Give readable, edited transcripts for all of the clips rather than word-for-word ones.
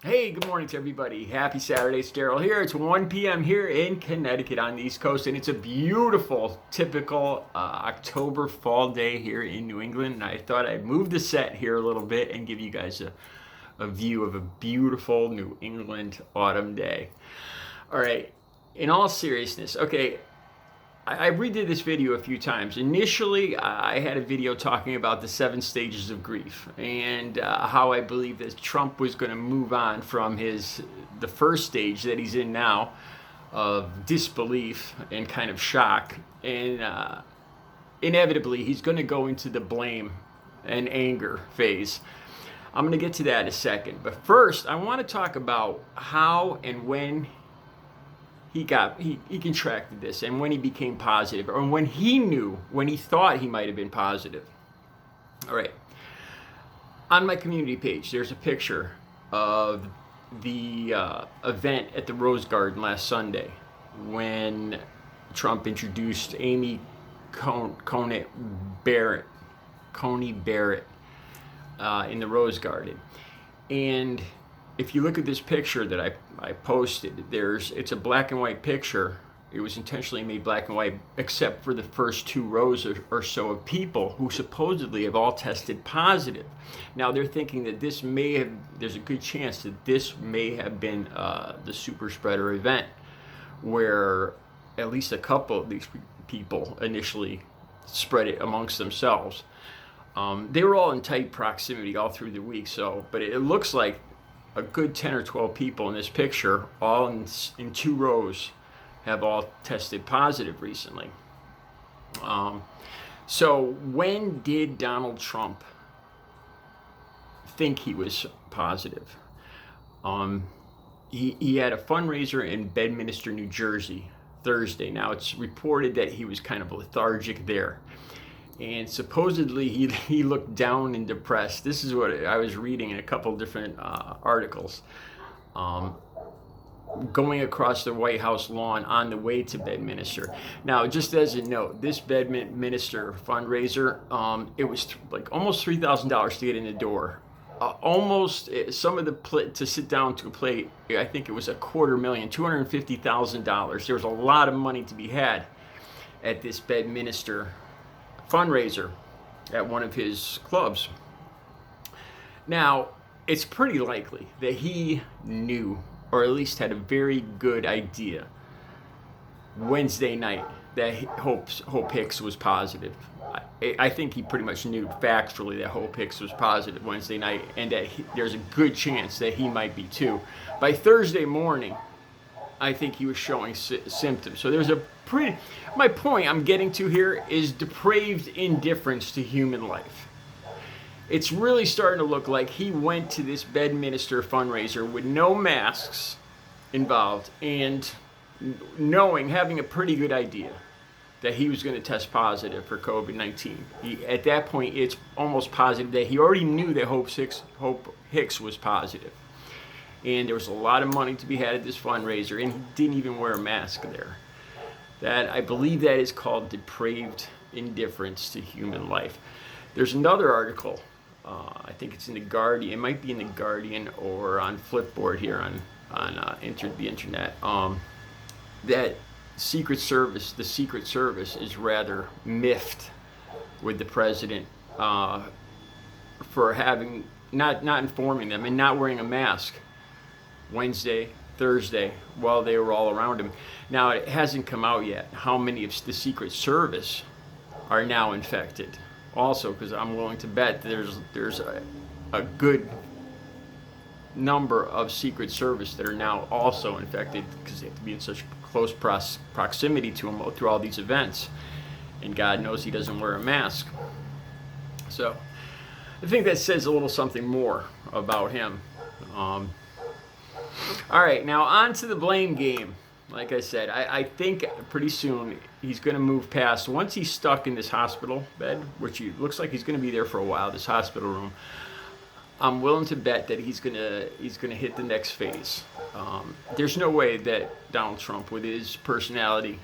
Hey, good morning to everybody. Happy Saturday. It's Daryl here. It's 1 p.m. here in Connecticut on the East Coast, and it's a beautiful, typical October fall day here in New England. And I thought I'd move the set here a little bit and give you guys a view of a beautiful New England autumn day. All right, in all seriousness, okay, I redid this video a few times. Initially, I had a video talking about the 7 stages of grief and how I believe that Trump was going to move on from the first stage that he's in now of disbelief and kind of shock, and inevitably he's going to go into the blame and anger phase. I'm going to get to that in a second, but first I want to talk about how and when he contracted this, and when he became positive, or when he thought he might have been positive. All right. On my community page, there's a picture of the event at the Rose Garden last Sunday when Trump introduced Amy Coney Barrett in the Rose Garden. And if you look at this picture that I posted, it's a black and white picture. It was intentionally made black and white, except for the first 2 rows or so of people who supposedly have all tested positive. Now they're thinking that there's a good chance that this may have been the super spreader event, where at least a couple of these people initially spread it amongst themselves. They were all in tight proximity all through the week, but it looks like a good 10 or 12 people in this picture, all in 2 rows, have all tested positive recently. So when did Donald Trump think he was positive? He had a fundraiser in Bedminster, New Jersey, Thursday. Now it's reported that he was kind of lethargic there. And supposedly he looked down and depressed. This is what I was reading in a couple different articles. Going across the White House lawn on the way to Bedminster. Now, just as a note, this Bedminster fundraiser, it was like almost $3,000 to get in the door. Some of to sit down to a plate, I think it was $250,000, $250,000. There was a lot of money to be had at this Bedminster fundraiser at one of his clubs. Now, it's pretty likely that he knew, or at least had a very good idea, Wednesday night that Hope Hicks was positive. I think he pretty much knew factually that Hope Hicks was positive Wednesday night, and that there's a good chance that he might be too. By Thursday morning, I think he was showing symptoms. So there's my point I'm getting to here is depraved indifference to human life. It's really starting to look like he went to this Bedminster fundraiser with no masks involved, and having a pretty good idea that he was going to test positive for COVID-19. At that point, it's almost positive that he already knew that Hope Hicks was positive. And there was a lot of money to be had at this fundraiser, and he didn't even wear a mask there. I believe that is called depraved indifference to human life. There's another article, I think it's in the Guardian, it might be in the Guardian or on Flipboard here on the internet, that the Secret Service is rather miffed with the president for having not informing them and not wearing a mask Wednesday, Thursday, while they were all around him. Now, it hasn't come out yet how many of the Secret Service are now infected. Also, because I'm willing to bet there's a good number of Secret Service that are now also infected, because they have to be in such close proximity to him through all these events. And God knows he doesn't wear a mask. So I think that says a little something more about him. All right, now on to the blame game. Like I said, I think pretty soon he's going to move past, once he's stuck in this hospital bed, which looks like he's going to be there for a while, this hospital room. I'm willing to bet that he's gonna hit the next phase. There's no way that Donald Trump, with his personality,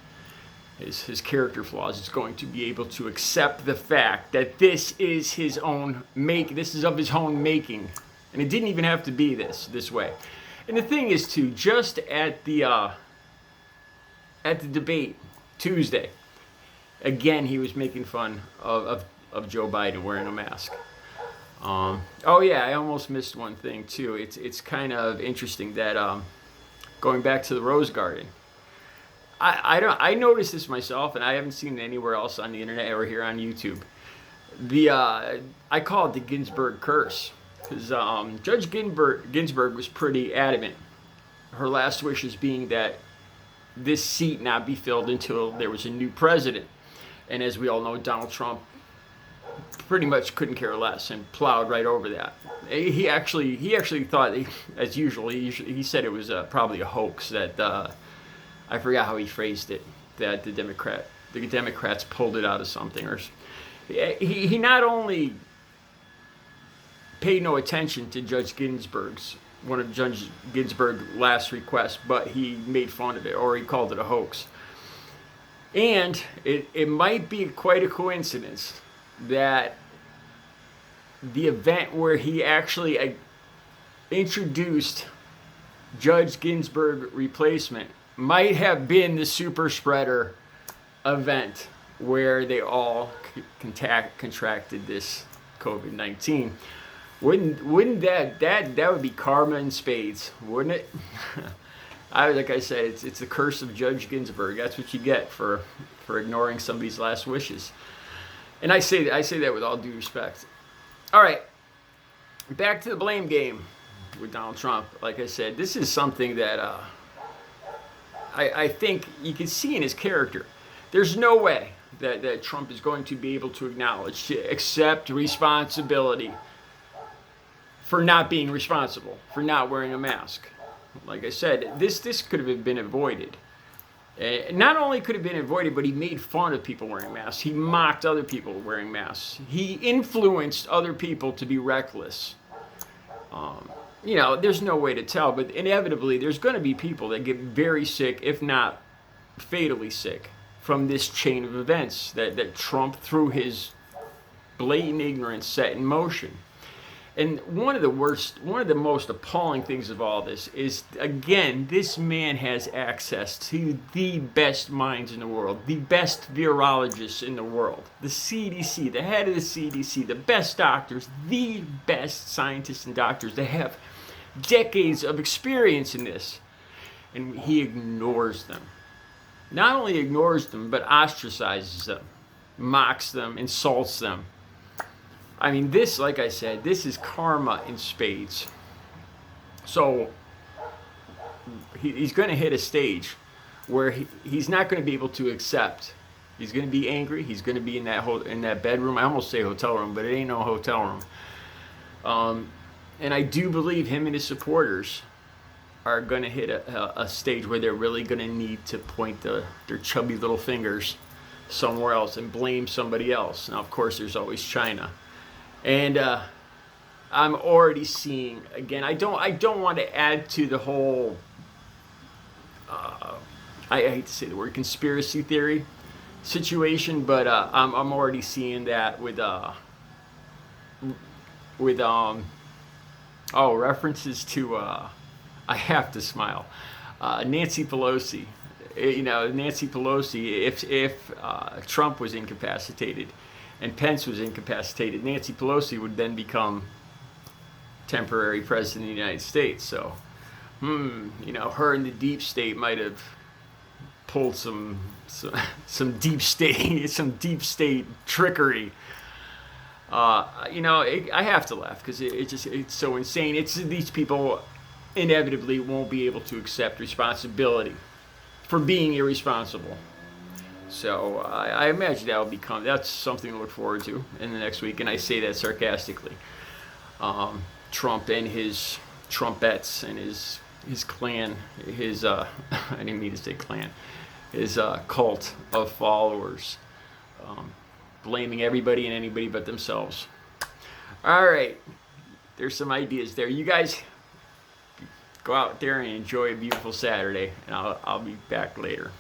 his character flaws, is going to be able to accept the fact that this is of his own making. And it didn't even have to be this way. And the thing is, too, just at the debate Tuesday, again, he was making fun of Joe Biden wearing a mask. Oh yeah, I almost missed one thing too. It's kind of interesting that going back to the Rose Garden, I noticed this myself, and I haven't seen it anywhere else on the internet or here on YouTube. I call it the Ginsburg curse, because Judge Ginsburg was pretty adamant. Her last wishes being that this seat not be filled until there was a new president. And as we all know, Donald Trump pretty much couldn't care less and plowed right over that. He actually thought, as usual, he said it was probably a hoax, that I forgot how he phrased it, that the Democrats pulled it out of something. Or he not only paid no attention to one of Judge Ginsburg's last requests, but he made fun of it, or he called it a hoax. And it might be quite a coincidence that the event where he actually introduced Judge Ginsburg replacement might have been the super spreader event where they all contracted this COVID-19. Wouldn't that would be karma in spades, wouldn't it? Like I said, it's the curse of Judge Ginsburg. That's what you get for ignoring somebody's last wishes. And I say that with all due respect. All right, back to the blame game with Donald Trump. Like I said, this is something that I think you can see in his character. There's no way that Trump is going to be able to accept responsibility for not being responsible, for not wearing a mask. Like I said, this could have been avoided. Not only could have been avoided, but he made fun of people wearing masks. He mocked other people wearing masks. He influenced other people to be reckless. There's no way to tell, but inevitably there's going to be people that get very sick, if not fatally sick, from this chain of events that Trump, through his blatant ignorance, set in motion. And one of the most appalling things of all this is, again, this man has access to the best minds in the world, the best virologists in the world, the CDC, the head of the CDC, the best doctors, the best scientists and doctors that have decades of experience in this. And he ignores them. Not only ignores them, but ostracizes them, mocks them, insults them. I mean, this, like I said, this is karma in spades. So he's going to hit a stage where he's not going to be able to accept. He's going to be angry. He's going to be in that bedroom. I almost say hotel room, but it ain't no hotel room. And I do believe him and his supporters are going to hit a stage where they're really going to need to point their chubby little fingers somewhere else and blame somebody else. Now, of course, there's always China. And I'm already seeing, again, I don't want to add to the whole, I hate to say the word, conspiracy theory situation, but I'm already seeing that with references to, I have to smile, Nancy Pelosi. Nancy Pelosi, if Trump was incapacitated and Pence was incapacitated, Nancy Pelosi would then become temporary president of the United States. So, her and the deep state might have pulled some deep state trickery. I have to laugh because it's so insane. These people inevitably won't be able to accept responsibility for being irresponsible. So I imagine that's something to look forward to in the next week, and I say that sarcastically. Trump and his Trumpettes and his clan, I didn't mean to say clan, his cult of followers, blaming everybody and anybody but themselves. All right, there's some ideas there. You guys go out there and enjoy a beautiful Saturday, and I'll be back later.